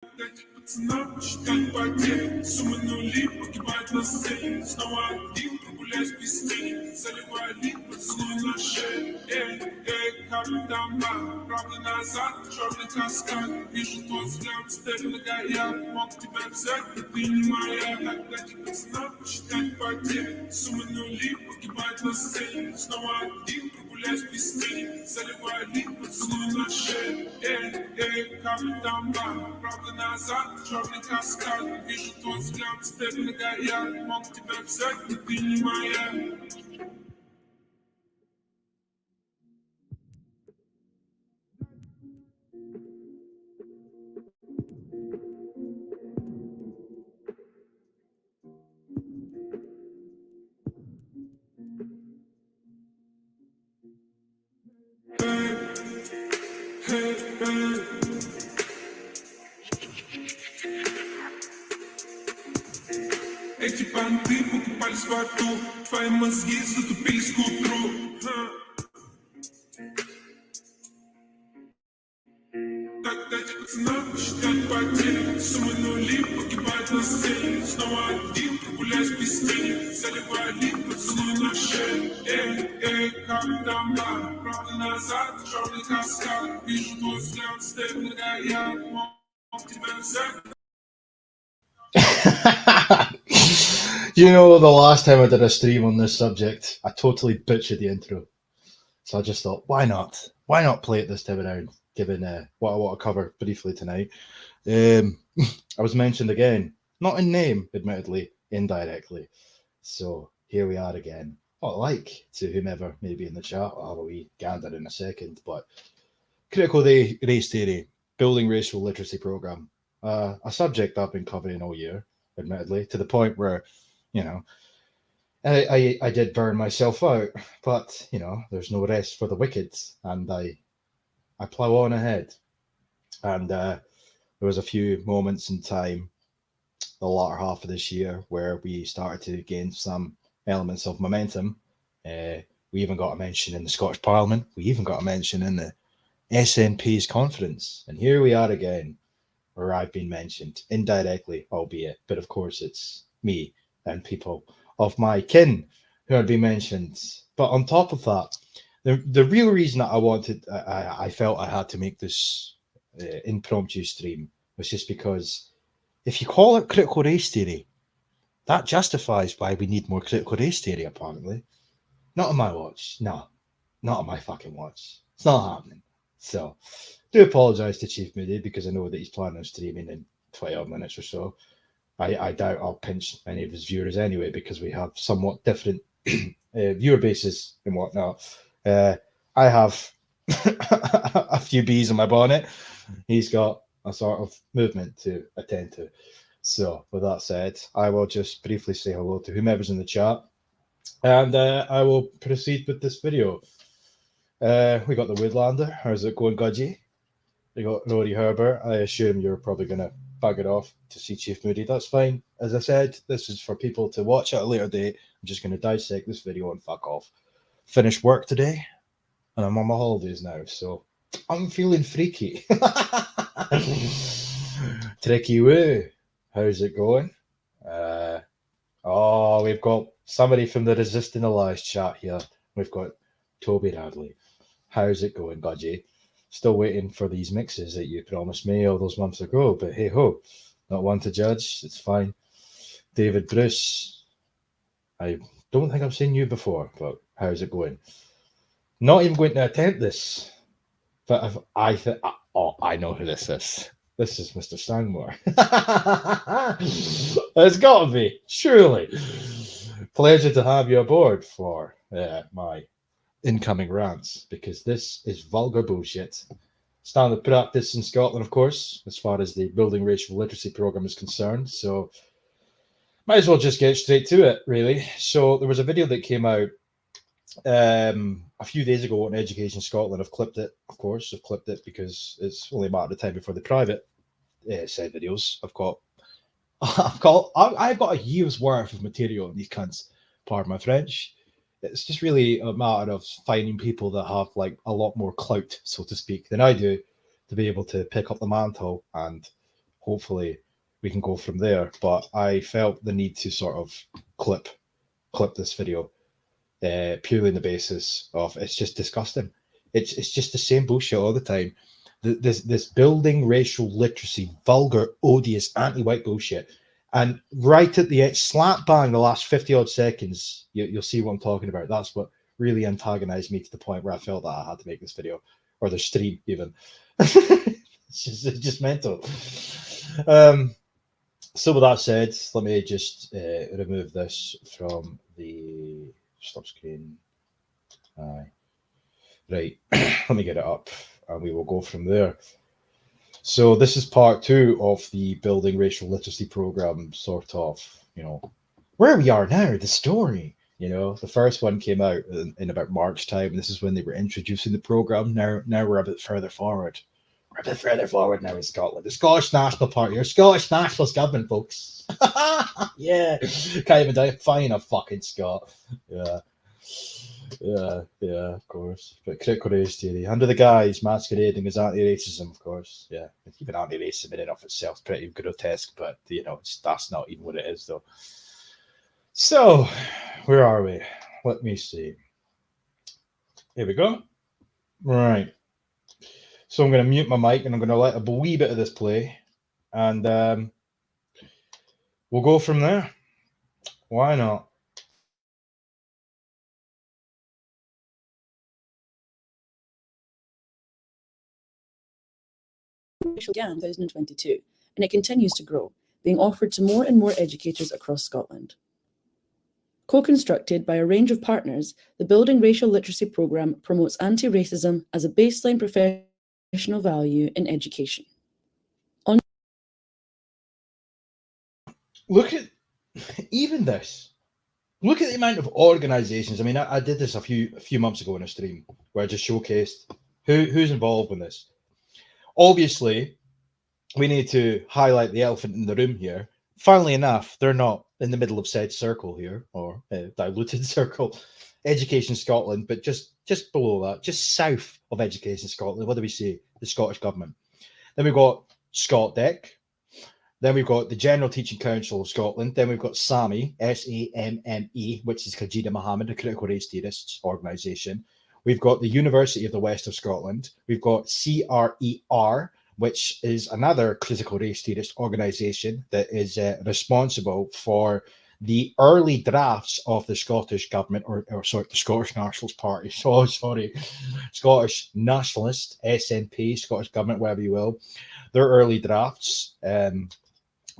Пацана посчитать потери. Суммы нули погибает на сцене. Снова один, прогуляюсь без тени. Заливаю лик, поцелуй на шею. Капитан Бак, правда назад, черный каскад. Вижу твой взгляд, степь многояд. Мог тебя взять, но ты не моя. Дать пацана посчитать потери. Суммы нули погибает на сцене. Снова один, прогуляюсь без тени. Заливаю лик, поцелуй на шею. Капитан Бак, правда назад, черный каскад. Вижу твой взгляд, степь многояд. Мог тебя взять, но ты не моя. Эти понты покупались в аду. Твои мозги затупились к утру. Так дайте пацанам посчитать потери. Суммы нули погибает на сцене. Снова один, прогуляюсь без тени. Заливаю лик, поцелуй на шею. Капитан Бак, правда назад, черный каскад. Вижу твой взгляд, степь многояд. Мог тебя взять. You know, the last time I did a stream on this subject, I totally butchered the intro. So I just thought, why not? Why not play it this time around, given what I want to cover briefly tonight? I was mentioned again, not in name, admittedly, indirectly. So here we are again. What like to whomever may be in the chat. I'll have a wee gander in a second. But critical race theory, building racial literacy program, a subject I've been covering all year, admittedly, to the point where, you know, I did burn myself out, but you know, there's no rest for the wicked, and I plow on ahead. And there was a few moments in time, the latter half of this year, where we started to gain some elements of momentum. We even got a mention in the Scottish Parliament. We even got a mention in the SNP's conference, and here we are again, where I've been mentioned indirectly, albeit, but of course it's me and people of my kin who had been mentioned. But on top of that, the real reason that I felt I had to make this impromptu stream was just because if you call it critical race theory, that justifies why we need more critical race theory, apparently. Not on my watch. No, not on my fucking watch. It's not happening. So, do apologise to Chief Moody because I know that he's planning on streaming in 20 odd minutes or so. I doubt I'll pinch any of his viewers anyway because we have somewhat different viewer bases and whatnot. I have a few bees in my bonnet. He's got a sort of movement to attend to. So, with that said, I will just briefly say hello to whomever's in the chat, and I will proceed with this video. We got the Woodlander. How's it going, Gudgy? We got Rory Herbert. I assume you're probably going to bug it off to see Chief Moody. That's fine. As I said, this is for people to watch at a later date. I'm just going to dissect this video and fuck off. Finished work today, and I'm on my holidays now, so I'm feeling freaky. Tricky Woo, how's it going? Oh, we've got somebody from the Resisting Allies chat here. We've got Toby Radley. How's it going, Gudgy? Still waiting for these mixes that you promised me all those months ago, but hey ho, not one to judge. It's fine. David Bruce, I don't think I've seen you before, but how's it going? Not even going to attempt this, but I know who this is. This is Mr. Sangmore. It's got to be, surely. Pleasure to have you aboard for my incoming rants, because this is vulgar bullshit. Standard practice in Scotland, of course, as far as the Building Racial Literacy program is concerned. So might as well just get straight to it, really. So there was a video that came out a few days ago on Education Scotland. I've clipped it, of course. I've clipped it because it's only a matter of time before the private said videos. I've got a year's worth of material on these cunts. Pardon my French. It's just really a matter of finding people that have like a lot more clout, so to speak, than I do, to be able to pick up the mantle and hopefully we can go from there. But I felt the need to sort of clip this video purely on the basis of it's just disgusting. It's just the same bullshit all the time. This building racial literacy, vulgar, odious, anti-white bullshit. And right at the end, slap bang, the last 50 odd seconds, you'll see what I'm talking about. That's what really antagonized me to the point where I felt that I had to make this video or the stream even. It's just mental. So with that said, let me just remove this from the stop screen. Right, let me get it up and we will go from there. So this is part 2 of the Building Racial Literacy program, sort of, where we are now, the story. The first one came out in about March time, and this is when they were introducing the program. Now we're a bit further forward. We're a bit further forward now in Scotland. The Scottish National Party, or Scottish Nationalist Government, folks. Yeah, can't even define a fucking Scot. Yeah, of course. But critical race theory, under the guise masquerading as anti-racism, of course. Yeah, even anti-racism in and of itself is pretty grotesque, but that's not even what it is, though. So, where are we? Let me see. Here we go. Right. So I'm going to mute my mic and I'm going to let a wee bit of this play, and we'll go from there. Why not? Began in 2022, and it continues to grow, being offered to more and more educators across Scotland. Co-constructed by a range of partners, the Building Racial Literacy programme promotes anti-racism as a baseline professional value in education. Look at even this. Look at the amount of organisations. I mean, I did this a few months ago in a stream where I just showcased who's involved in this. Obviously, we need to highlight the elephant in the room here. Funnily enough, they're not in the middle of said circle here, or diluted circle, Education Scotland, but just below that, just south of Education Scotland. What do we see? The Scottish Government. Then we've got ScotDec. Then we've got the General Teaching Council of Scotland. Then we've got SAME, SAMME, which is Kajida Mohammed, a critical race theorists organisation. We've got the University of the West of Scotland. We've got CRER, which is another critical race theorist organisation that is responsible for the early drafts of the Scottish Government, or sorry, the Scottish Nationalist Party. Scottish Nationalist, SNP, Scottish Government, whatever you will. Their early drafts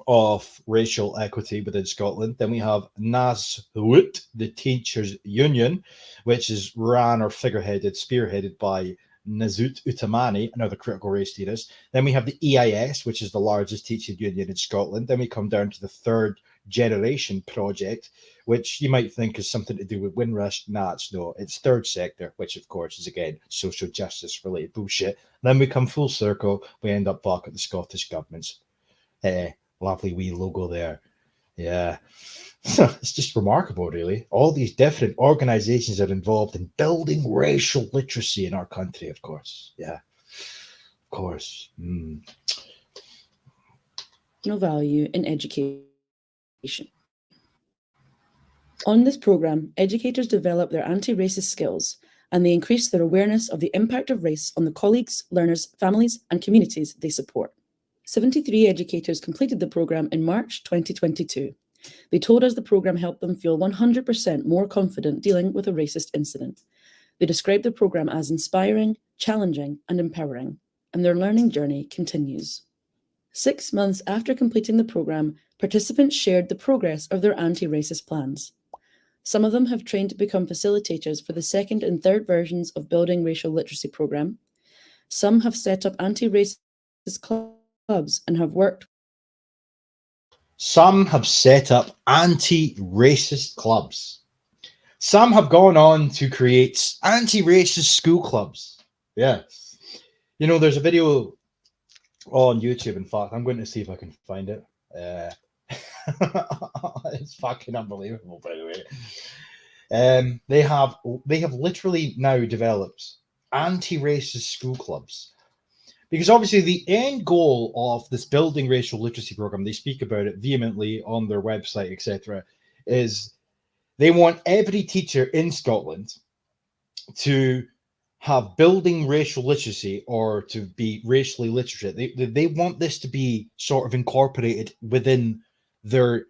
of racial equity within Scotland. Then we have NASWUT, the Teachers Union, which is ran or spearheaded by Nazut Utamani, another critical race theorist. Then we have the EIS, which is the largest teaching union in Scotland. Then we come down to the Third Generation Project, which you might think is something to do with Windrush. No, it's Third Sector, which of course is again social justice related bullshit. Then we come full circle, we end up back at the Scottish Government's lovely wee logo there. Yeah. It's just remarkable, really. All these different organizations are involved in building racial literacy in our country, of course. Yeah, of course. No value in education. On this programme, educators develop their anti-racist skills, and they increase their awareness of the impact of race on the colleagues, learners, families, and communities they support. 73 educators completed the programme in March 2022. They told us the programme helped them feel 100% more confident dealing with a racist incident. They described the programme as inspiring, challenging, and empowering, and their learning journey continues. 6 months after completing the programme, participants shared the progress of their anti-racist plans. Some of them have trained to become facilitators for the second and third versions of Building Racial Literacy programme. Some have set up anti-racist clubs and have worked. Some have set up anti-racist clubs. Some have gone on to create anti-racist school clubs. Yeah. You know, there's a video on YouTube. In fact, I'm going to see if I can find it. It's fucking unbelievable, by the way. They have literally now developed anti-racist school clubs Because obviously the end goal of this building racial literacy program, they speak about it vehemently on their website, etc., is they want every teacher in Scotland to have building racial literacy or to be racially literate. They want this to be sort of incorporated within their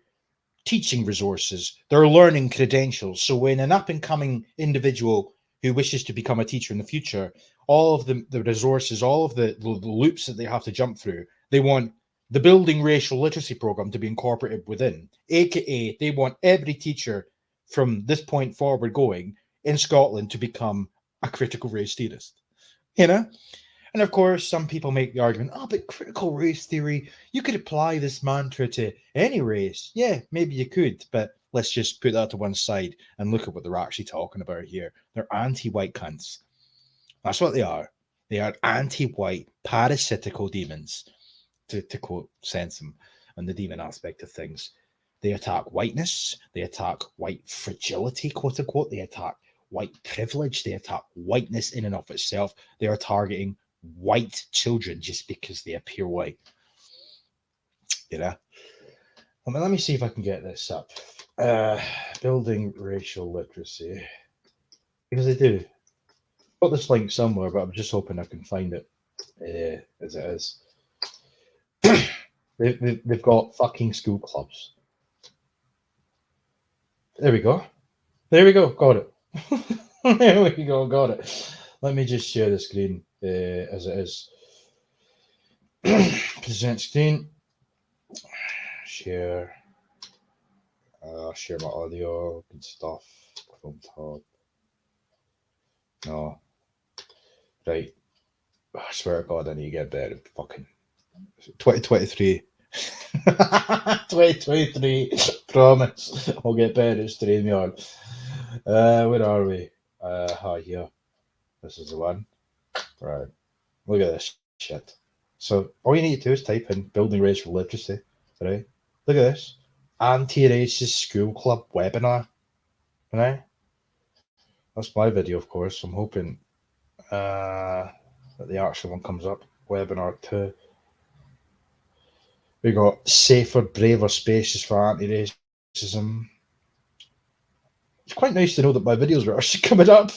teaching resources, their learning credentials. So when an up-and-coming individual who wishes to become a teacher in the future, all of the resources, all of the loops that they have to jump through, they want the building racial literacy program to be incorporated within, aka they want every teacher from this point forward going in Scotland to become a critical race theorist, you know? And of course, some people make the argument, oh, but critical race theory, you could apply this mantra to any race. Yeah, maybe you could, but let's just put that to one side and look at what they're actually talking about here. They're anti-white cunts. That's what they are. They are anti-white parasitical demons, to quote Sensum on the demon aspect of things. They attack whiteness. They attack white fragility, quote unquote. They attack white privilege. They attack whiteness in and of itself. They are targeting white children just because they appear white. You know? I mean, let me see if I can get this up. Building racial literacy. Because I do. I've got this link somewhere, but I'm just hoping I can find it as it is. They've got fucking school clubs. There we go. There we go. Got it. There we go. Got it. Let me just share the screen as it is. Present screen. Share. Share my audio. Good stuff. Chrome tab. No. Right. I swear to God, I need to get better. Fucking 2023. 2023. Promise. I'll get better at StreamYard. Where are we? Here. This is the one. Right. Look at this shit. So all you need to do is type in building racial literacy. Right. Look at this. Anti-racist school club webinar. Right. That's my video, of course. I'm hoping that the actual one comes up. Webinar 2. We got safer, braver spaces for anti-racism. It's quite nice to know that my videos are actually coming up.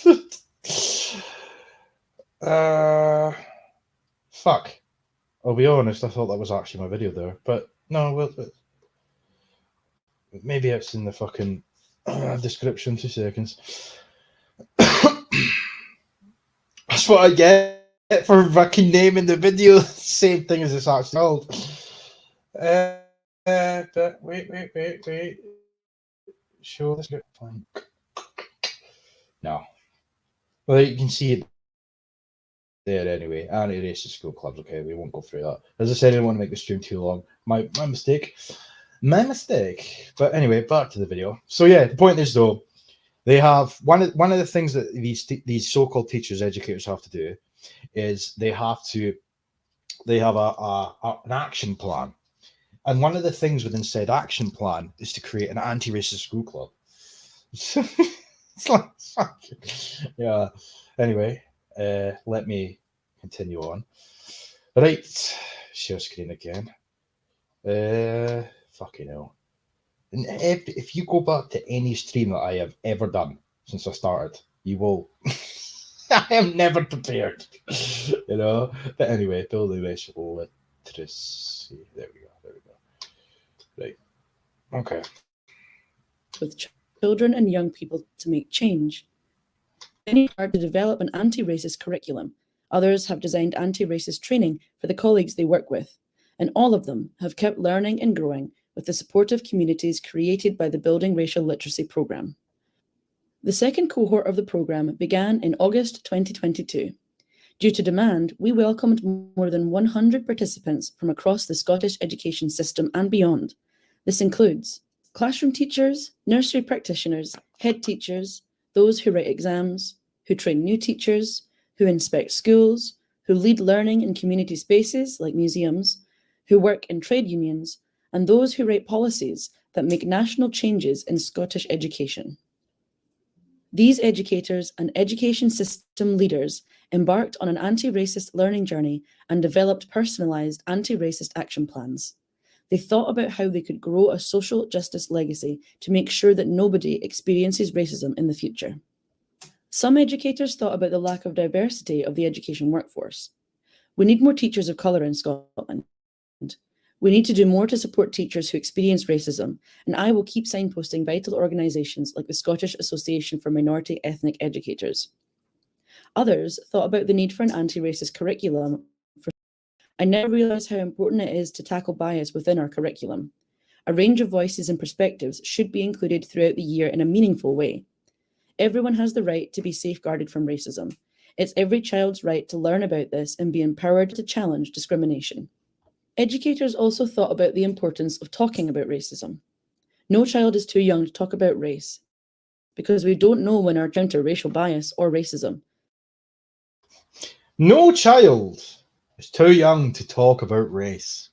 Fuck. I'll be honest, I thought that was actually my video there. But no, well, maybe it's in the fucking description. 2 seconds. That's what I get for fucking naming the video. Same thing as it's actually called. But wait. Show the script. No. Well, you can see it there anyway. Anti-racist school clubs. Okay, we won't go through that. As I said, I didn't want to make the stream too long. My mistake. My mistake. But anyway, back to the video. So yeah, the point is though, they have one of the things that these so-called teachers, educators have to do is they have an action plan. And one of the things within said action plan is to create an anti-racist school club. It's like, yeah. Anyway, let me continue on. Right, share screen again. Fucking hell. And if you go back to any stream that I have ever done since I started, you will. I am never prepared, you know. But anyway, building racial literacy. There we go. Right. Okay. With children and young people to make change. Many are to develop an anti-racist curriculum. Others have designed anti-racist training for the colleagues they work with, and all of them have kept learning and growing with the supportive communities created by the Building Racial Literacy Programme. The second cohort of the programme began in August 2022. Due to demand, we welcomed more than 100 participants from across the Scottish education system and beyond. This includes classroom teachers, nursery practitioners, head teachers, those who write exams, who train new teachers, who inspect schools, who lead learning in community spaces like museums, who work in trade unions, and those who write policies that make national changes in Scottish education. These educators and education system leaders embarked on an anti-racist learning journey and developed personalised anti-racist action plans. They thought about how they could grow a social justice legacy to make sure that nobody experiences racism in the future. Some educators thought about the lack of diversity of the education workforce. We need more teachers of colour in Scotland. We need to do more to support teachers who experience racism, and I will keep signposting vital organisations like the Scottish Association for Minority Ethnic Educators. Others thought about the need for an anti-racist curriculum. I now realise how important it is to tackle bias within our curriculum. A range of voices and perspectives should be included throughout the year in a meaningful way. Everyone has the right to be safeguarded from racism. It's every child's right to learn about this and be empowered to challenge discrimination. Educators also thought about the importance of talking about racism. No child is too young to talk about race, because we don't know when our encounter racial bias or racism. No child is too young to talk about race.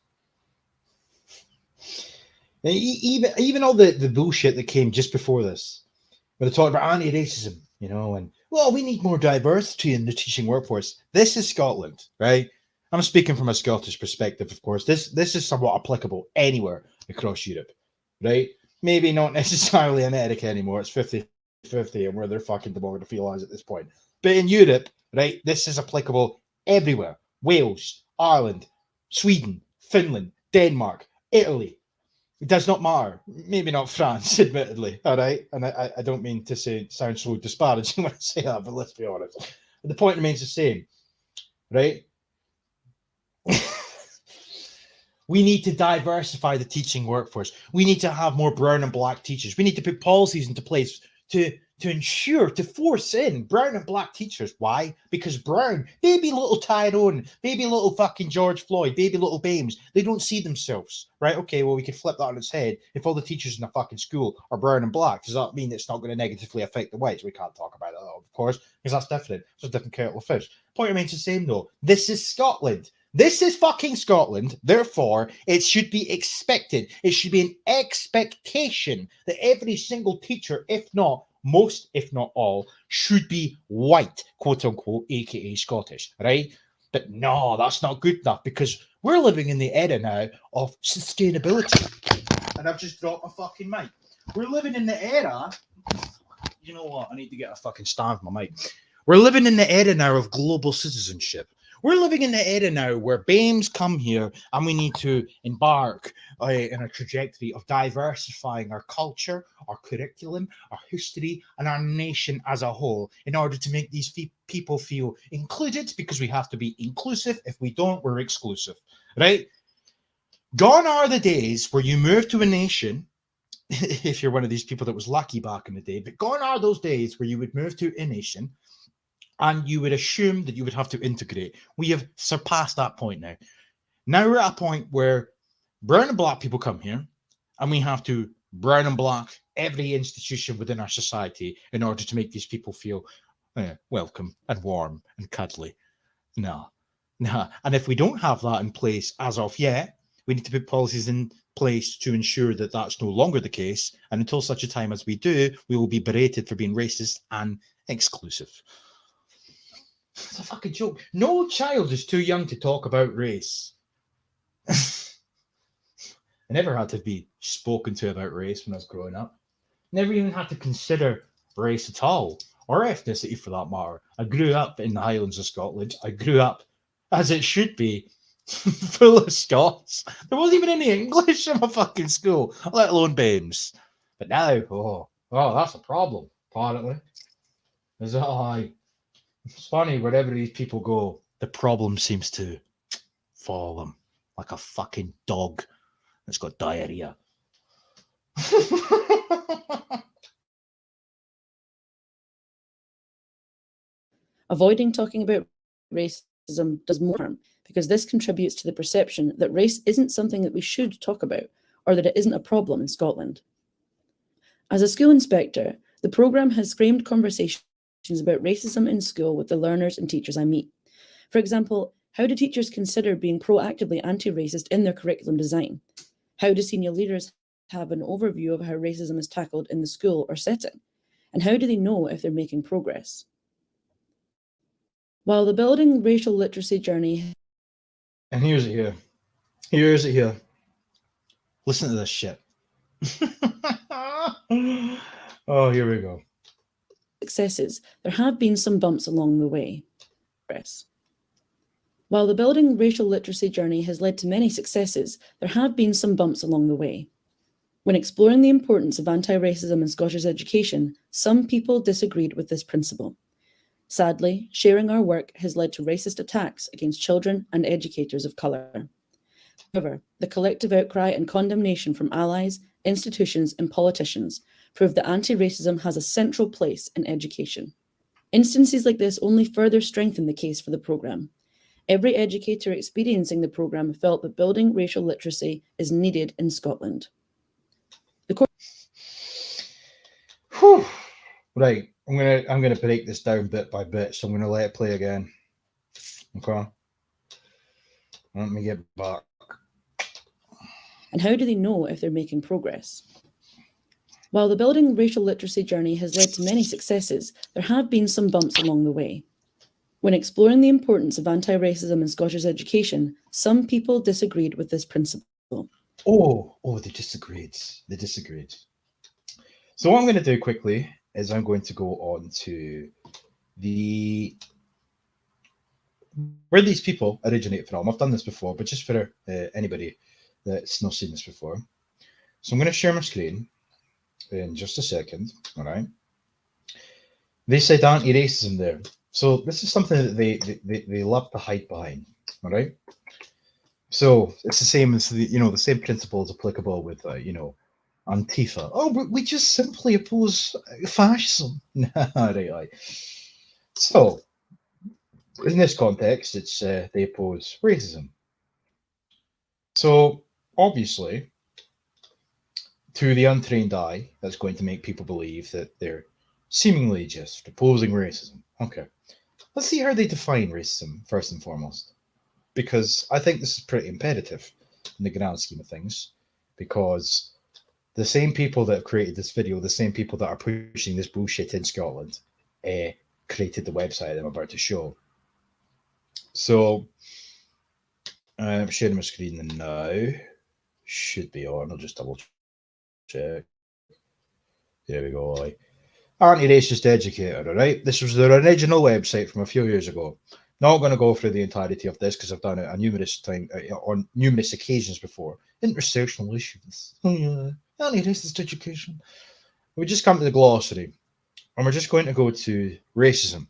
Even all the bullshit that came just before this, where they talked about anti-racism, and, well, we need more diversity in the teaching workforce. This is Scotland, right? I'm speaking from a Scottish perspective, of course. This is somewhat applicable anywhere across Europe, right? Maybe not necessarily America anymore. It's 50-50 and where they're fucking demography-wise at this point. But in Europe, right, this is applicable everywhere. Wales, Ireland, Sweden, Finland, Denmark, Italy. It does not matter. Maybe not France, admittedly, all right? And I don't mean to sound so disparaging when I say that, but let's be honest. The point remains the same, right? We need to diversify the teaching workforce. We need to have more brown and black teachers. We need to put policies into place to ensure, to force in brown and black teachers. Why? Because brown, baby little Tyrone, baby little fucking George Floyd, baby little Bames, they don't see themselves, right? Okay, well, we can flip that on its head. If all the teachers in a fucking school are brown and black, does that mean it's not going to negatively affect the whites? We can't talk about that, of course, because that's different. It's a different kettle of fish. Point remains the same, though. This is Scotland. This is fucking Scotland. Therefore, it should be expected. It should be an expectation that every single teacher, if not most, if not all, should be white, quote unquote, aka Scottish, right? But no, that's not good enough because we're living in the era now of sustainability. And I've just dropped my fucking mic. We're living in the era. You know what? I need to get a fucking stand for my mic. We're living in the era now of global citizenship. We're living in the era now where BAMEs come here and we need to embark in a trajectory of diversifying our culture, our curriculum, our history, and our nation as a whole in order to make these people feel included, because we have to be inclusive. If we don't, we're exclusive, right? Gone are the days where you move to a nation, if you're one of these people that was lucky back in the day, but gone are those days where you would move to a nation and you would assume that you would have to integrate. We have surpassed that point now. Now we're at a point where brown and black people come here, and we have to brown and black every institution within our society in order to make these people feel welcome and warm and cuddly. No. And if we don't have that in place as of yet, we need to put policies in place to ensure that that's no longer the case. And until such a time as we do, we will be berated for being racist and exclusive. It's a fucking joke. No child is too young to talk about race. I never had to be spoken to about race when I was growing up. Never even had to consider race at all, or ethnicity for that matter. I grew up in the Highlands of Scotland. I grew up, as it should be, full of Scots. There wasn't even any English in my fucking school, let alone BAMEs. But now, oh, that's a problem, apparently. Is that high? It's funny, wherever these people go, the problem seems to follow them like a fucking dog that's got diarrhea. Avoiding talking about racism does more harm because this contributes to the perception that race isn't something that we should talk about or that it isn't a problem in Scotland. As a school inspector, the programme has framed conversations about racism in school with the learners and teachers I meet. For example, how do teachers consider being proactively anti-racist in their curriculum design? How do senior leaders have an overview of how racism is tackled in the school or setting? And how do they know if they're making progress? While the Building Racial Literacy Journey... And here's it here. Here's it here. Listen to this shit. Oh, here we go. Successes, there have been some bumps along the way. While the Building Racial Literacy Journey has led to many successes, there have been some bumps along the way. When exploring the importance of anti-racism in Scottish education, some people disagreed with this principle. Sadly, sharing our work has led to racist attacks against children and educators of colour. However, the collective outcry and condemnation from allies, institutions and politicians prove that anti-racism has a central place in education. Instances like this only further strengthen the case for the programme. Every educator experiencing the programme felt that building racial literacy is needed in Scotland. Whew. Right, I'm gonna break this down bit by bit, so I'm gonna let it play again. Okay. Let me get back. And how do they know if they're making progress? While the Building Racial Literacy Journey has led to many successes, there have been some bumps along the way. When exploring the importance of anti-racism in Scottish education, some people disagreed with this principle. Oh, they disagreed. So what I'm going to do quickly is I'm going to go on to where these people originate from. I've done this before, but just for anybody that's not seen this before. So I'm going to share my screen in just a second. All right. They said anti-racism there. So this is something that they love to hide behind. All right. So it's the same as the same principle is applicable with Antifa. Oh, but we just simply oppose fascism. right. So in this context, it's they oppose racism. So obviously, to the untrained eye, that's going to make people believe that they're seemingly just opposing racism. Okay, let's see how they define racism first and foremost, because I think this is pretty imperative in the grand scheme of things, because the same people that have created this video, the same people that are pushing this bullshit in Scotland, created the website I'm about to show. So I'm sharing my screen now. Should be on. I'll just double check. There we go. Anti-racist educator. All right. This was their original website from a few years ago. Not going to go through the entirety of this because I've done it on numerous occasions before. Intersectional issues. Oh yeah. Anti-racist education. We just come to the glossary, and we're just going to go to racism.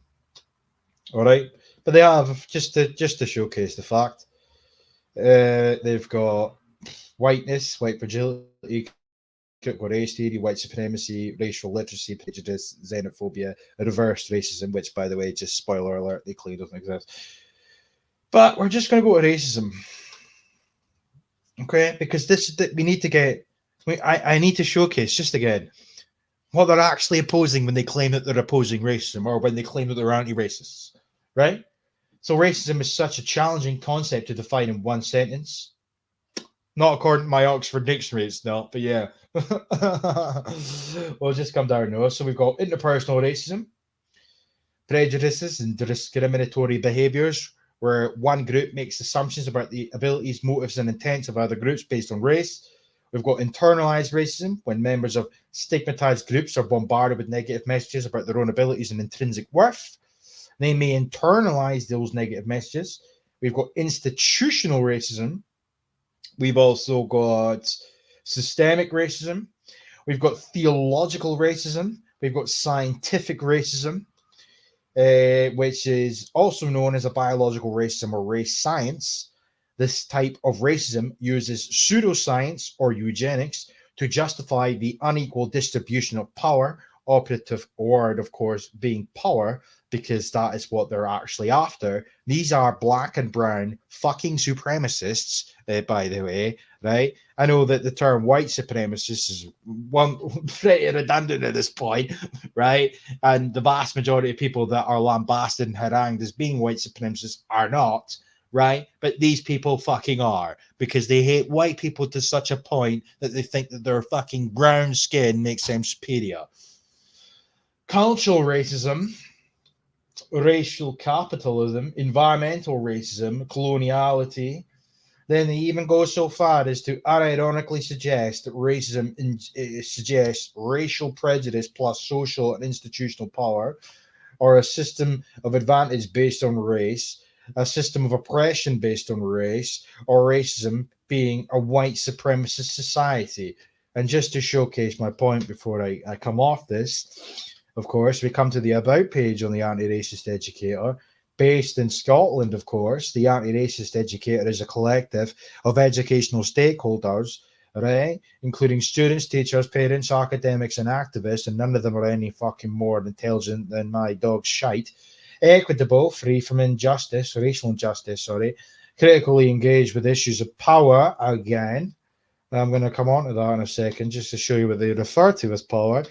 All right. But they have just to showcase the fact. They've got whiteness, white fragility, critical race theory, white supremacy, racial literacy, prejudice, xenophobia, reverse racism, which, by the way, just spoiler alert, they clearly doesn't exist. But we're just going to go to racism, okay? Because we need to get. I need to showcase just again what they're actually opposing when they claim that they're opposing racism, or when they claim that they're anti-racists, right? So racism is such a challenging concept to define in one sentence. Not according to my Oxford Dictionary, it's not, but yeah. We'll just come down now. So we've got interpersonal racism, prejudices and discriminatory behaviours, where one group makes assumptions about the abilities, motives and intents of other groups based on race. We've got internalized racism, when members of stigmatized groups are bombarded with negative messages about their own abilities and intrinsic worth. They may internalize those negative messages. We've got institutional racism. We've also got systemic racism. We've got theological racism. We've got scientific racism, which is also known as a biological racism or race science. This type of racism uses pseudoscience or eugenics to justify the unequal distribution of power, operative word, of course, being power, because that is what they're actually after. These are black and brown fucking supremacists, by the way, right? I know that the term white supremacist is one pretty redundant at this point, right? And the vast majority of people that are lambasted and harangued as being white supremacists are not, right? But these people fucking are, because they hate white people to such a point that they think that their fucking brown skin makes them superior. Cultural racism. racial capitalism, environmental racism, coloniality. Then they even go so far as to unironically suggest that racism suggests racial prejudice plus social and institutional power, or a system of advantage based on race, a system of oppression based on race, or racism being a white supremacist society. And just to showcase my point before I come off this, of course, we come to the About page on the Anti-Racist Educator. Based in Scotland, of course, the Anti-Racist Educator is a collective of educational stakeholders, right, including students, teachers, parents, academics, and activists, and none of them are any fucking more intelligent than my dog's shite. Equitable, free from injustice, racial injustice, sorry, critically engaged with issues of power again. I'm going to come on to that in a second just to show you what they refer to as power.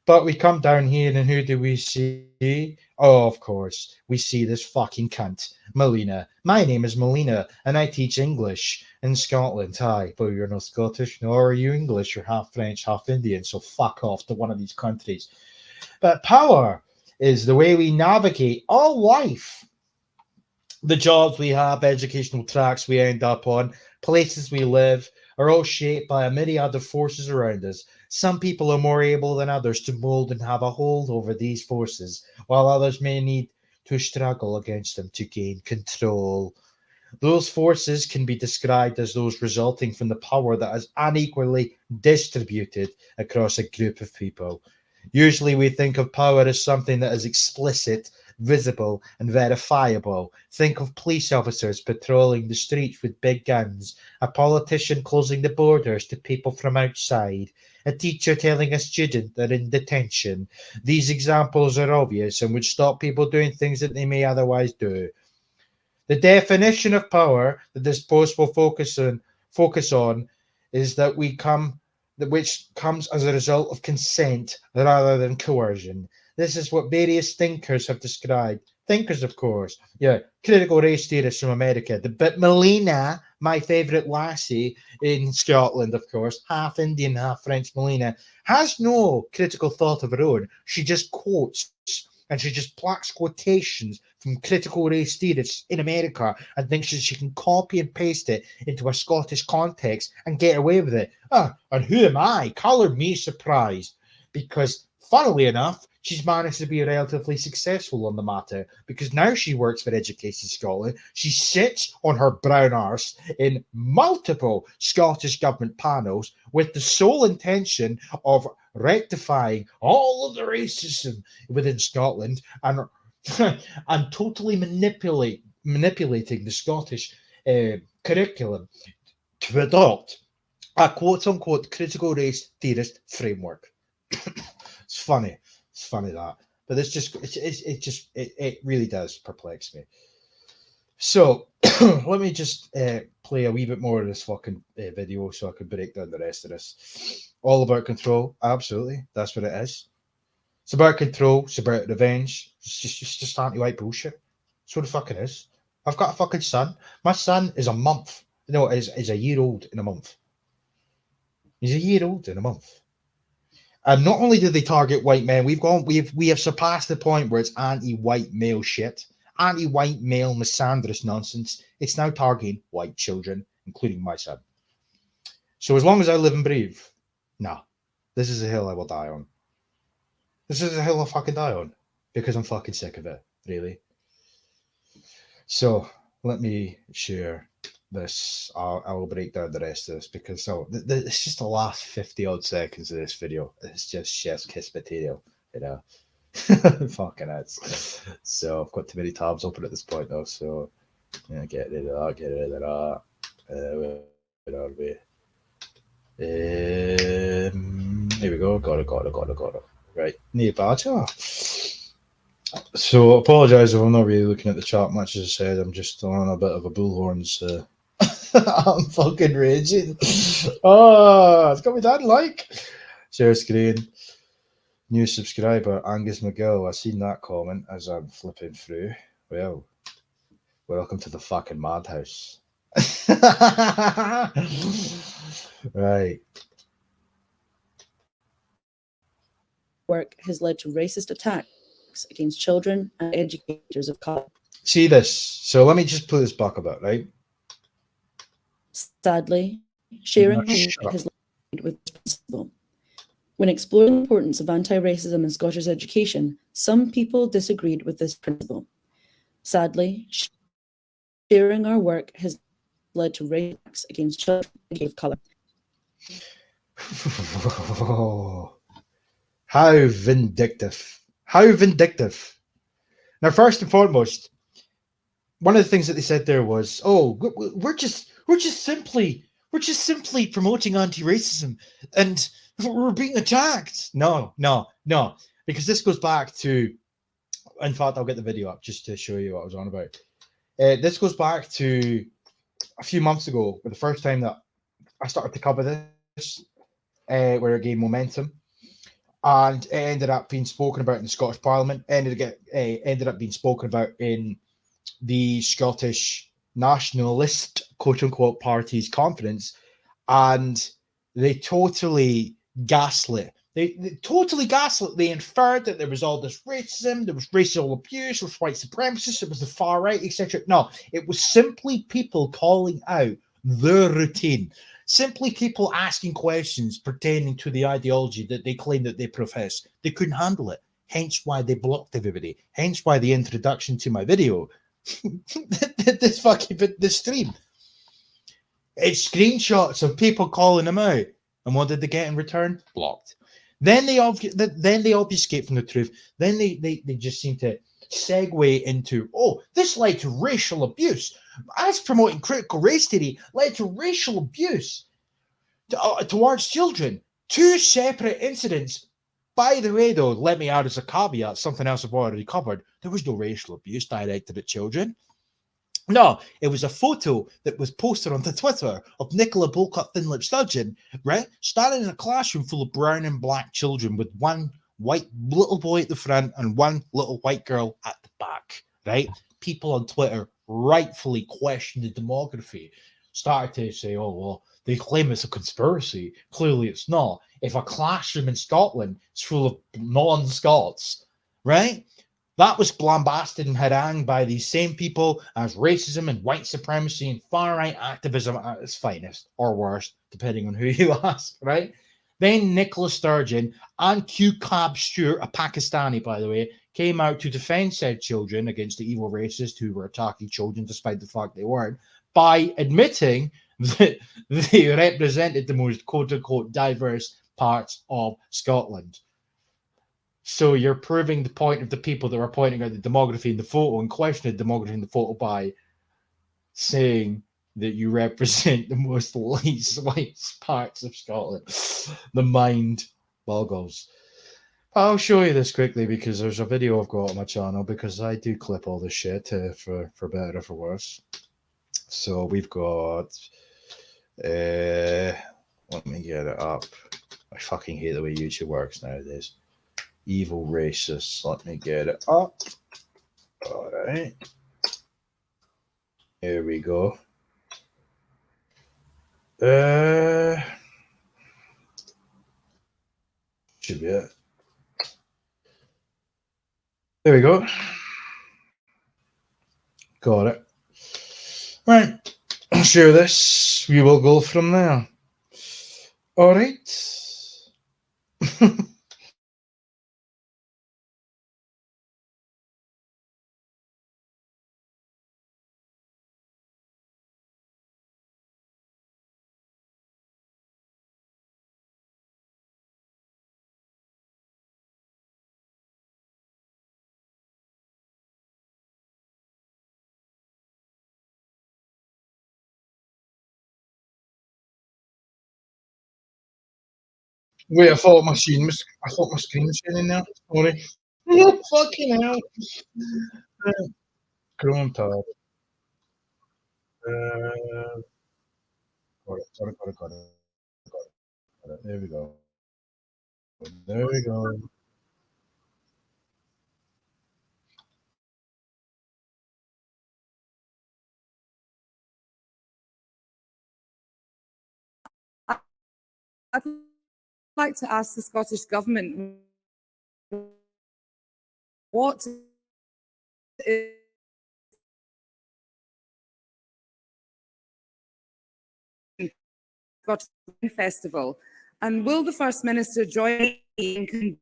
But we come down here, and who do we see? Oh, of course, we see this fucking cunt, Melina. My name is Melina, and I teach English in Scotland. Hi, but you're not Scottish, nor are you English. You're half French, half Indian, so fuck off to one of these countries. But power is the way we navigate all life. The jobs we have, educational tracks we end up on, places we live, are all shaped by a myriad of forces around us. Some people are more able than others to mold and have a hold over these forces, while others may need to struggle against them to gain control. Those forces can be described as those resulting from the power that is unequally distributed across a group of people. Usually we think of power as something that is explicit, visible, and verifiable. Think of police officers patrolling the streets with big guns, a politician closing the borders to people from outside, a teacher telling a student they're in detention. These examples are obvious and would stop people doing things that they may otherwise do. The definition of power that this post will focus on is that which comes as a result of consent rather than coercion. This is what various thinkers have described. Thinkers, of course. Yeah, critical race theorists from America. But Melina, my favourite lassie in Scotland, of course, half Indian, half French Melina, has no critical thought of her own. She just quotes and she just plucks quotations from critical race theorists in America and thinks that she can copy and paste it into a Scottish context and get away with it. And who am I? Colour me surprised. Because, funnily enough, she's managed to be relatively successful on the matter, because now she works for Education Scotland. She sits on her brown arse in multiple Scottish Government panels with the sole intention of rectifying all of the racism within Scotland and and totally manipulating the Scottish curriculum to adopt a quote-unquote critical race theorist framework. It's funny. It's funny that, but it really does perplex me. So let me just play a wee bit more of this fucking video so I can break down the rest of this. All about control, absolutely. That's what it is. It's about control. It's about revenge. It's just anti-white bullshit. That's what the fuck it is. I've got a fucking son. My son is a month. No, is a year old in a month. He's a year old in a month. And not only do they target white men, we have surpassed the point where it's anti-white male shit, anti-white male misandrous nonsense. It's now targeting white children, including my son. So as long as I live and breathe, nah, this is a hill I will die on. This is a hill I'll fucking die on because I'm fucking sick of it, really. So let me share this. I will break down the rest of this because it's just the last 50 odd seconds of this video. It's just chef's kiss material, you know. Fucking ads. So I've got too many tabs open at this point though. So yeah, get rid of that. Where are we? Here we go. Got it. Right, near badger. So apologise if I'm not really looking at the chat much. As I said, I'm just on a bit of a bullhorn. So I'm fucking raging. Oh, it's got me that like. Share screen. New subscriber, Angus McGill. I've seen that comment as I'm flipping through. Well, welcome to the fucking madhouse. Right. Work has led to racist attack attacks against children and educators of colour. See this. So let me just pull this back a bit, right? Sadly, sharing No, her shut work up. has led with this principle. When exploring the importance of anti-racism in Scottish education, some people disagreed with this principle. Sadly, sharing our work has led to rape attacks against children of colour. How vindictive. How vindictive. Now, first and foremost, one of the things that they said there was, "Oh, we're just simply promoting anti-racism, and we're being attacked." No, because this goes back to. In fact, I'll get the video up just to show you what I was on about. This goes back to a few months ago, the first time that I started to cover this, where it gained momentum, and it ended up being spoken about in the Scottish Parliament. Ended up being spoken about in the Scottish nationalist, quote unquote, party's conference, and they totally gaslit. They totally gaslit. They inferred that there was all this racism, there was racial abuse, there was white supremacists, it was the far right, etc. No, it was simply people calling out the routine. Simply people asking questions pertaining to the ideology that they claim that they profess. They couldn't handle it. Hence why they blocked everybody. Hence why the introduction to my video, this stream. It's screenshots of people calling them out. And what did they get in return? Blocked. Then they obfuscate from the truth. Then they just seem to segue into, oh, this led to racial abuse. As promoting critical race theory led to racial abuse towards children. Two separate incidents. By the way, though, let me add as a caveat something else I've already covered. There was no racial abuse directed at children. No, it was a photo that was posted onto Twitter of Nicola Bolcott Thinlip Sturgeon, right, standing in a classroom full of brown and black children with one white little boy at the front and one little white girl at the back, right? People on Twitter rightfully questioned the demography, started to say, oh, well, they claim it's a conspiracy. Clearly it's not. If a classroom in Scotland is full of non-Scots, right? That was lambasted and harangued by these same people as racism and white supremacy and far-right activism at its finest, or worse, depending on who you ask, right? Then Nicola Sturgeon and Q-Cab Stewart, a Pakistani, by the way, came out to defend said children against the evil racists who were attacking children despite the fact they weren't, by admitting that they represented the most quote-unquote diverse parts of Scotland. So you're proving the point of the people that were pointing out the demography in the photo and questioning the demography in the photo by saying that you represent the most least white parts of Scotland. The mind boggles. I'll show you this quickly because there's a video I've got on my channel because I do clip all this shit for better or for worse. So we've got... let me get it up. I fucking hate the way YouTube works nowadays. Evil racists. Let me get it up. All right. Here we go. Should be it. There we go. Got it. Right. I'll share this. We will go from there. All right. Wait, I thought my screen was sharing there. Sorry. Fucking hell. Chrome tab. Got it. There we go. There we go. I'd like to ask the Scottish Government what is Scotland Festival? And will the First Minister join me in condemning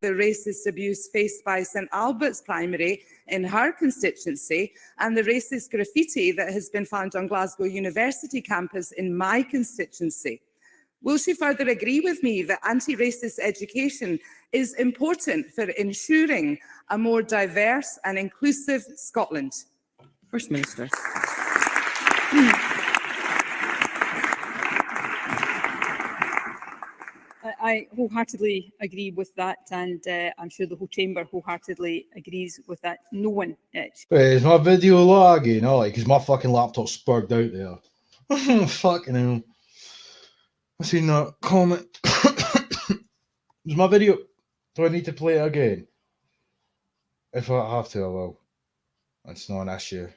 the racist abuse faced by St Albert's Primary in her constituency and the racist graffiti that has been found on Glasgow University campus in my constituency? Will she further agree with me that anti-racist education is important for ensuring a more diverse and inclusive Scotland? First Minister. I wholeheartedly agree with that, and I'm sure the whole chamber wholeheartedly agrees with that. No one Wait, is my video laggy? No, like, because my fucking laptop's spurred out there. Fucking hell. I seen that comment. Is my video? Do I need to play it again? If I have to, I will. That's not an issue.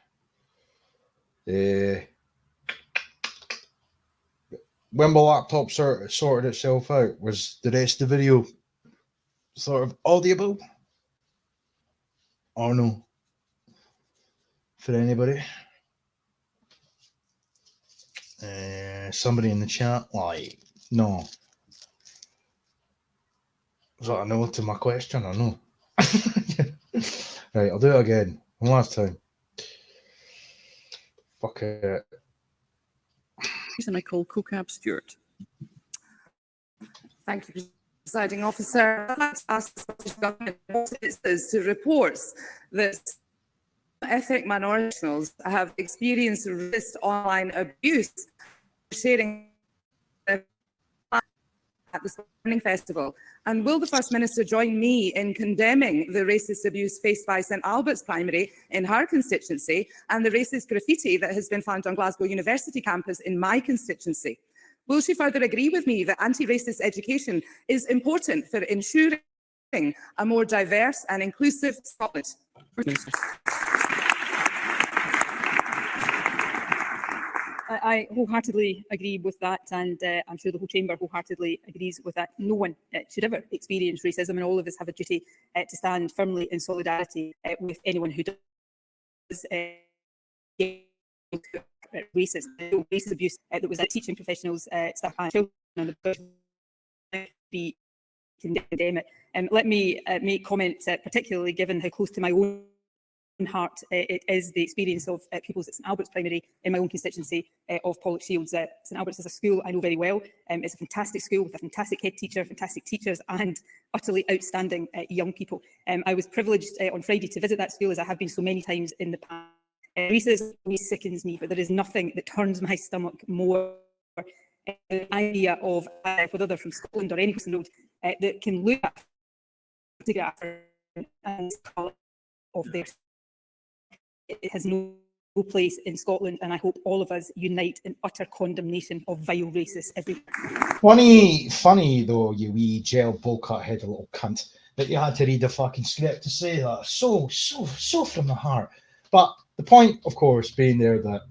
When my laptop sorted itself out, was the rest of the video sort of audible? Or no? For anybody? Somebody in the chat, like, no. Is that a no to my question or no? Right, I'll do it again. One last time. Fuck it. And I call CoCab Stewart. Thank you, Presiding Officer. I'd like to ask the Scottish Government what it says to reports that ethnic minorities have experienced racist online abuse sharing at the Scotland Festival. And will the First Minister join me in condemning the racist abuse faced by St Albert's Primary in her constituency and the racist graffiti that has been found on Glasgow University campus in my constituency? Will she further agree with me that anti-racist education is important for ensuring a more diverse and inclusive Scotland? I wholeheartedly agree with that, and I'm sure the whole chamber wholeheartedly agrees with that. No one should ever experience racism, and all of us have a duty to stand firmly in solidarity with anyone who does racist abuse that was at teaching professionals, staff and children on the budget be condemn it. Let me make comment, particularly given how close to my own heart it is the experience of pupils at St Albert's Primary in my own constituency of Pollokshields. St Albert's is a school I know very well. It's a fantastic school with a fantastic head teacher, fantastic teachers and utterly outstanding young people. I was privileged on Friday to visit that school, as I have been so many times in the past. Racism always sickens me, but there is nothing that turns my stomach more the idea of whether they're from Scotland or any person road that can look at photograph and of their. It has no place in Scotland, and I hope all of us unite in utter condemnation of vile racists everywhere. Funny though, you wee gel bowl cut head little cunt, that you had to read the fucking script to say that. So from the heart. But the point, of course, being there that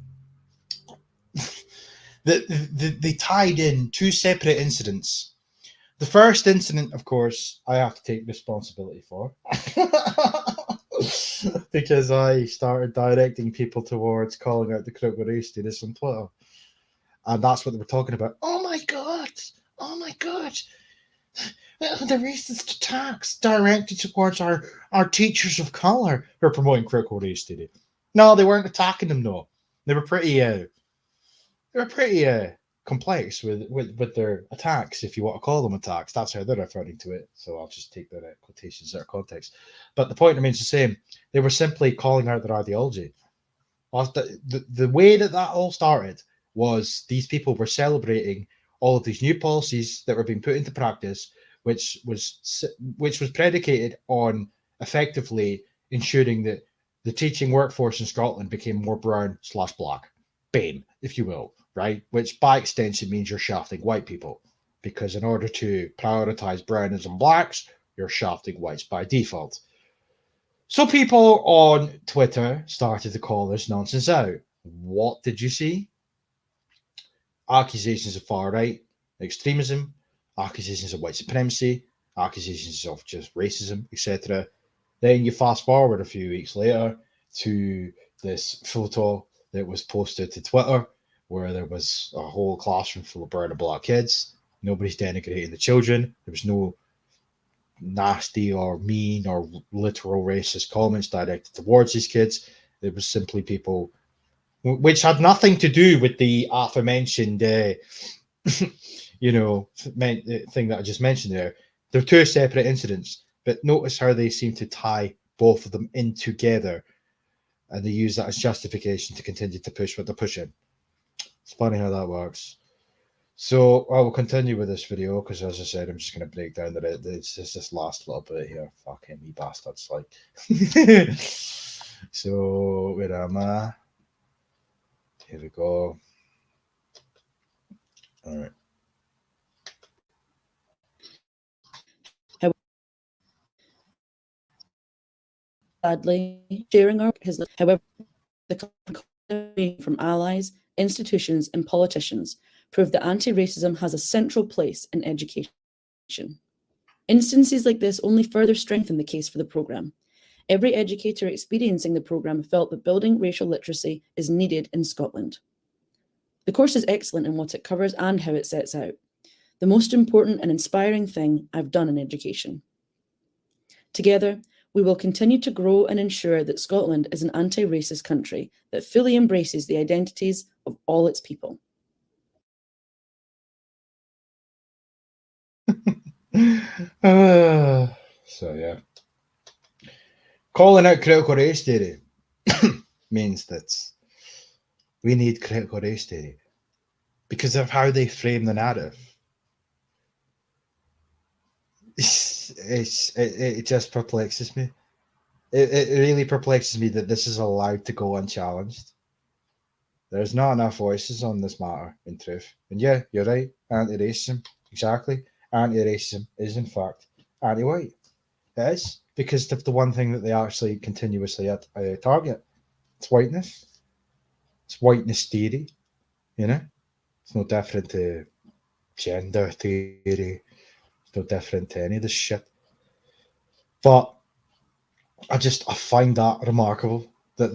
they tied in two separate incidents. The first incident, of course, I have to take responsibility for. Because I started directing people towards calling out the critical race students on Twitter. And that's what they were talking about. Oh my God. The racist attacks directed towards our teachers of colour who are promoting critical race theory. No, they weren't attacking them, no. They were pretty complex with their attacks, if you want to call them attacks. That's how they're referring to it. So I'll just take their quotations out of context. But the point remains the same. They were simply calling out their ideology. The way that all started was these people were celebrating all of these new policies that were being put into practice, which was predicated on effectively ensuring that the teaching workforce in Scotland became more brown/black, BAME, if you will. Right, which by extension means you're shafting white people, because in order to prioritize browns and blacks, you're shafting whites by default. So people on Twitter started to call this nonsense out. What did you see? Accusations of far right extremism, accusations of white supremacy, accusations of just racism, etc. Then you fast forward a few weeks later to this photo that was posted to Twitter where there was a whole classroom full of brown and black kids. Nobody's denigrating the children. There was no nasty or mean or literal racist comments directed towards these kids. It was simply people, which had nothing to do with the aforementioned, thing that I just mentioned there. They're two separate incidents, but notice how they seem to tie both of them in together, and they use that as justification to continue to push what they're pushing. It's funny how that works. So I will continue with this video because, as I said, I'm just going to break down it's just this last little bit here. Fucking me bastards, like. So where am I? Here we go. All right. Sadly, sharing our his however, the from allies, institutions, and politicians prove that anti-racism has a central place in education. Instances like this only further strengthen the case for the programme. Every educator experiencing the programme felt that building racial literacy is needed in Scotland. The course is excellent in what it covers and how it sets out. The most important and inspiring thing I've done in education. Together, we will continue to grow and ensure that Scotland is an anti-racist country that fully embraces the identities of all its people. So yeah, calling out critical race theory means that we need critical race theory because of how they frame the narrative. It just perplexes me. It really perplexes me that this is allowed to go unchallenged. There's not enough voices on this matter, in truth. And yeah, you're right. Anti-racism, exactly. Anti-racism is in fact anti-white. It is, because the one thing that they actually continuously target, it's whiteness. It's whiteness theory, It's no different to gender theory. It's no different to any of this shit. But I find that remarkable that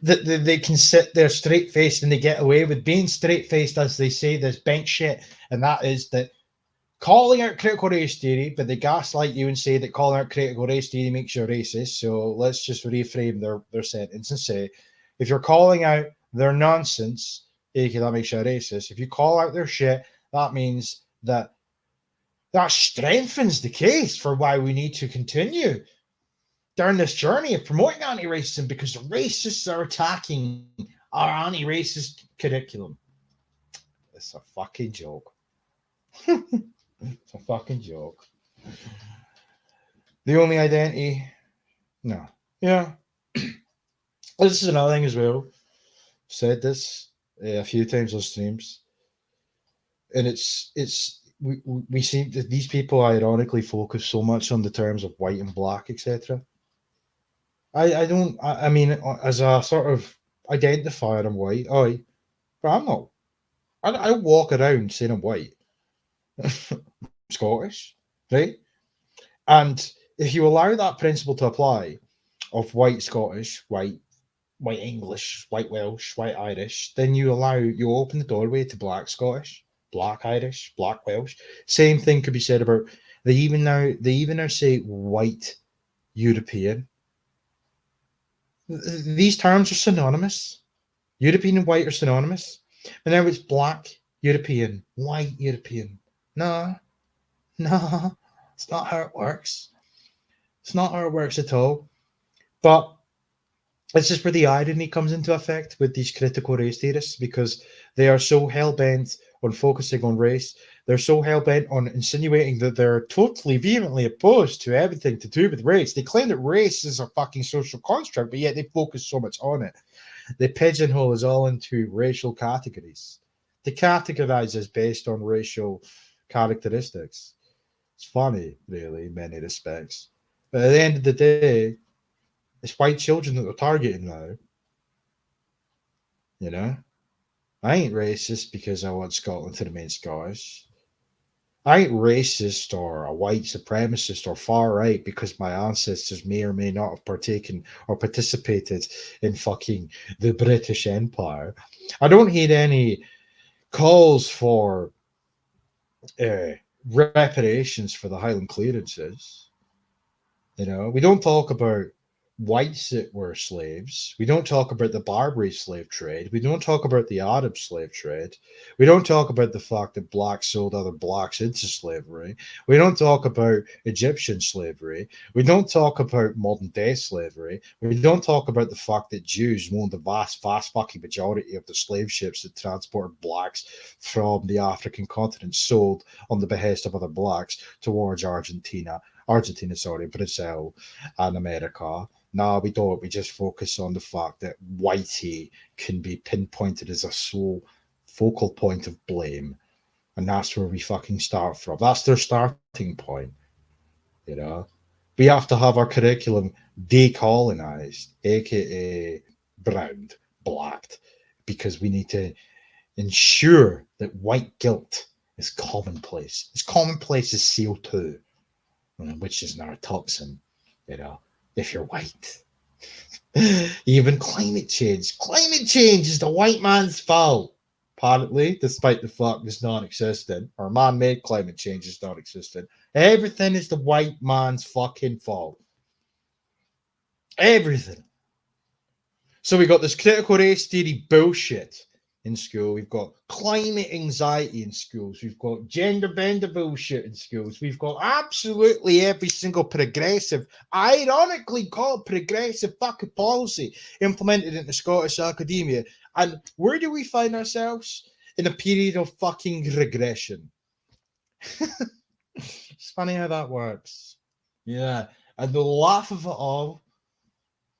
they can sit there straight-faced and they get away with being straight-faced as they say this bank shit, and that is that calling out critical race theory, but they gaslight you and say that calling out critical race theory makes you racist. So let's just reframe their sentence and say, if you're calling out their nonsense, that makes you racist. If you call out their shit, that means that strengthens the case for why we need to continue down this journey of promoting anti-racism, because the racists are attacking our anti-racist curriculum. It's a fucking joke. It's a fucking joke. The only identity, no. Yeah. This is another thing as well. I've said this a few times on streams, and we seem that these people ironically focus so much on the terms of white and black, etc. I mean, as a sort of identifier, I'm white, but I'm not. I don't walk around saying I'm white. I'm Scottish, right? And if you allow that principle to apply of white Scottish, white English, white Welsh, white Irish, then you open the doorway to black Scottish, black Irish, black Welsh. Same thing could be said about they even now say white European. These terms are synonymous. European and white are synonymous. And now it's black European, white European. No, it's not how it works. It's not how it works at all. But it's just where the irony comes into effect with these critical race theorists, because they are so hell-bent on focusing on race. They're so hell-bent on insinuating that they're totally vehemently opposed to everything to do with race. They claim that race is a fucking social construct, but yet they focus so much on it. They pigeonhole us all into racial categories. They categorize us based on racial characteristics. It's funny, really, in many respects. But at the end of the day, it's white children that they're targeting now. I ain't racist because I want Scotland to remain Scottish. I ain't racist or a white supremacist or far right because my ancestors may or may not have partaken or participated in fucking the British Empire. I don't hear any calls for reparations for the Highland clearances. You know, we don't talk about whites that were slaves. We don't talk about the Barbary slave trade. We don't talk about the Arab slave trade. We don't talk about the fact that blacks sold other blacks into slavery. We don't talk about Egyptian slavery. We don't talk about modern day slavery. We don't talk about the fact that Jews owned the vast fucking majority of the slave ships that transported blacks from the African continent, sold on the behest of other blacks towards Argentina, Brazil, and America. No, we don't. We just focus on the fact that whitey can be pinpointed as a sole focal point of blame. And that's where we fucking start from. That's their starting point. You know? We have to have our curriculum decolonized, aka browned, blacked, because we need to ensure that white guilt is commonplace. It's commonplace as CO2, which is not a toxin, you know, if you're white. Even climate change. Climate change is the white man's fault, partly, despite the fact it's non-existent, or man-made climate change is non-existent. Everything is the white man's fucking fault. Everything. So we got this critical race theory bullshit in school. We've got climate anxiety in schools. We've got gender bender bullshit in schools. We've got absolutely every single progressive, ironically called progressive fucking policy implemented into Scottish academia. And where do we find ourselves? In a period of fucking regression. It's funny how that works. Yeah. And the laugh of it all,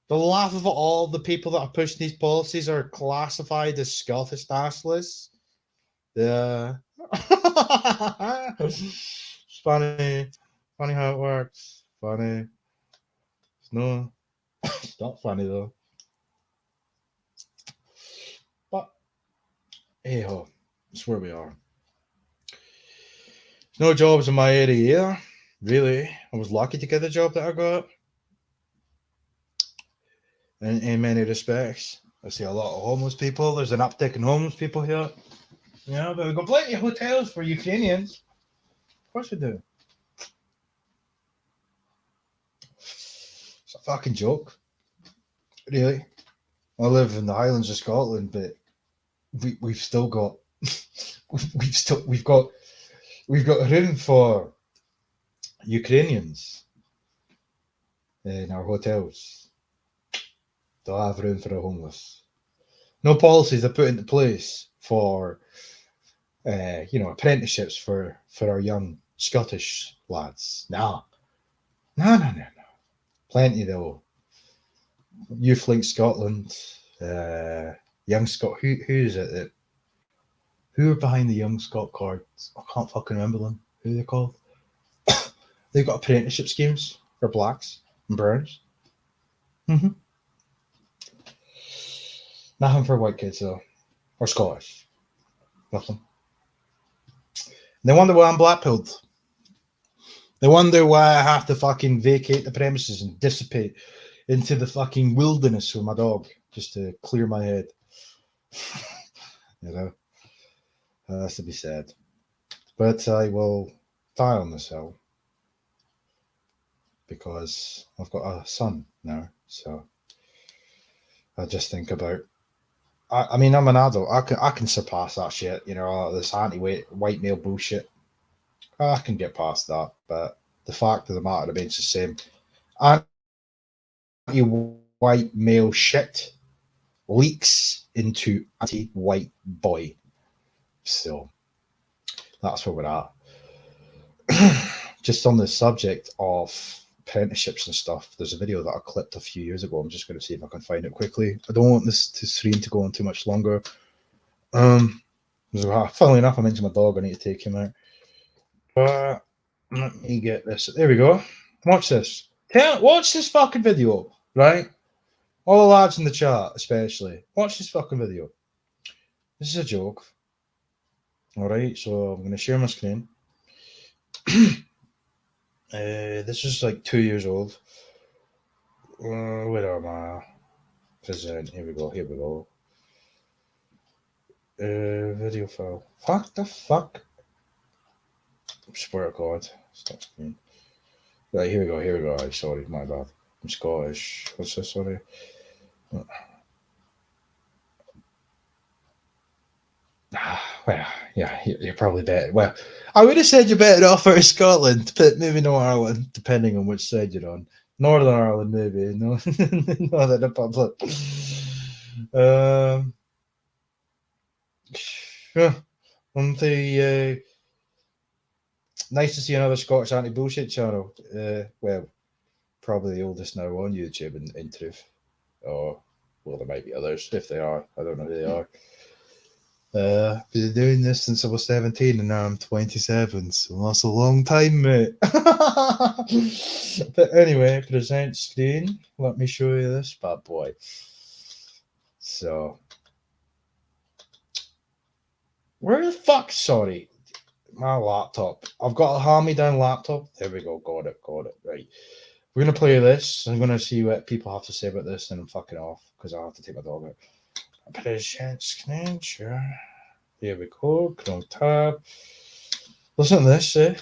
the people that are pushing these policies are classified as Scottish nationalists. Yeah. It's funny. Funny how it works. Funny. No, it's not funny though. But hey ho, it's where we are. There's no jobs in my area either. Really. I was lucky to get the job that I got. In many respects. I see a lot of homeless people. There's an uptick in homeless people here. Yeah, but we've got plenty of hotels for Ukrainians. Of course we do. It's a fucking joke. Really. I live in the Highlands of Scotland, but we've still got we've got room for Ukrainians in our hotels. Don't have room for the homeless. No policies are put into place for apprenticeships for our young Scottish lads. No. Plenty though. YouthLink Scotland, Young Scot. Who is it that? Who are behind the Young Scot cards? I can't fucking remember them. Who they're called? They've got apprenticeship schemes for blacks and browns. Mm-hmm. Nothing for white kids though, or Scottish. Nothing. They wonder why I'm blackpilled. They wonder why I have to fucking vacate the premises and dissipate into the fucking wilderness with my dog just to clear my head. You know, that has to be said. But I will die on this hill because I've got a son now. So I just think about. I mean, I'm an adult. I can surpass that shit. You know, this anti-white male bullshit. I can get past that. But the fact of the matter remains the same. Anti-white male shit leaks into anti-white boy. So that's where we're at. Just on the subject of apprenticeships and stuff, there's a video that I clipped a few years ago. I'm just going to see if I can find it quickly. I don't want this stream to go on too much longer. Funnily enough, I mentioned my dog. I need to take him out. But let me get this. There we go. Watch this. Watch this fucking video, right? All the lads in the chat, especially. Watch this fucking video. This is a joke. All right, so I'm going to share my screen. This is like 2 years old. Where am I? Present. Here we go. Here we go. Video file. Fuck the fuck. Swear to God. Stop screen. Right, here we go. Here we go. Right, sorry, my bad. I'm Scottish. What's this? Sorry. Well, yeah, you're probably better. Well, I would have said you're better off out of Scotland, but maybe not Ireland, depending on which side you're on. Northern Ireland, maybe. No, Northern Republic. Yeah, nice to see another Scottish anti-bullshit channel. Well, probably the oldest now on YouTube in truth. Or, well, there might be others. If they are, I don't know who they are. Been doing this since I was 17 and now I'm 27, so that's a long time, mate. But anyway, present screen. Let me show you this bad boy. So, where the fuck? Sorry, my laptop. I've got a hand-me-down laptop. There we go. Got it. Right. We're gonna play this. I'm gonna see what people have to say about this, and I'm fucking off because I have to take my dog out. Present screen, sure. Here we go. Chrome tab. Listen to this, eh?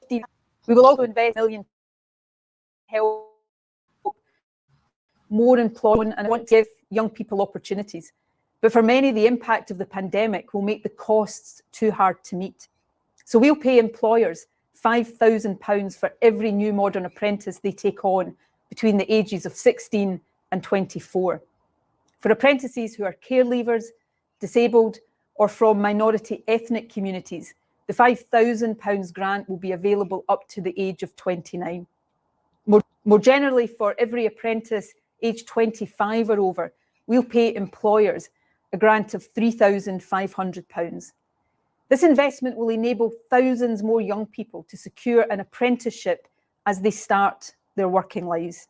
We will also invest million help more employment and want to give young people opportunities. But for many, the impact of the pandemic will make the costs too hard to meet. So we'll pay employers £5,000 for every new modern apprentice they take on between the ages of 16 and 24. For apprentices who are care leavers, disabled, or from minority ethnic communities, the £5,000 grant will be available up to the age of 29. More generally, for every apprentice aged 25 or over, we'll pay employers a grant of £3,500. This investment will enable thousands more young people to secure an apprenticeship as they start their working lives.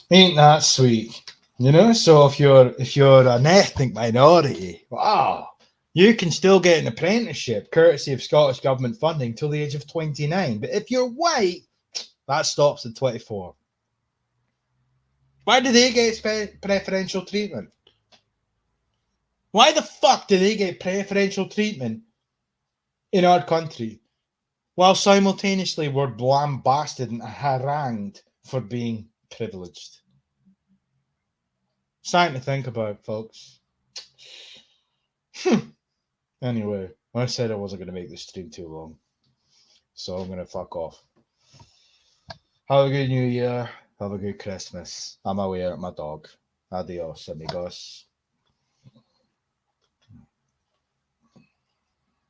Ain't that sweet? You know, so if you're an ethnic minority, wow, you can still get an apprenticeship courtesy of Scottish Government funding till the age of 29. But if you're white, that stops at 24. Why do they get preferential treatment? Why the fuck do they get preferential treatment in our country while simultaneously we're lambasted and harangued for being privileged? Something to think about, folks. Anyway, I said I wasn't going to make this stream too long, so I'm going to fuck off. Have a good New Year. Have a good Christmas. I'm away at my dog. Adios, amigos.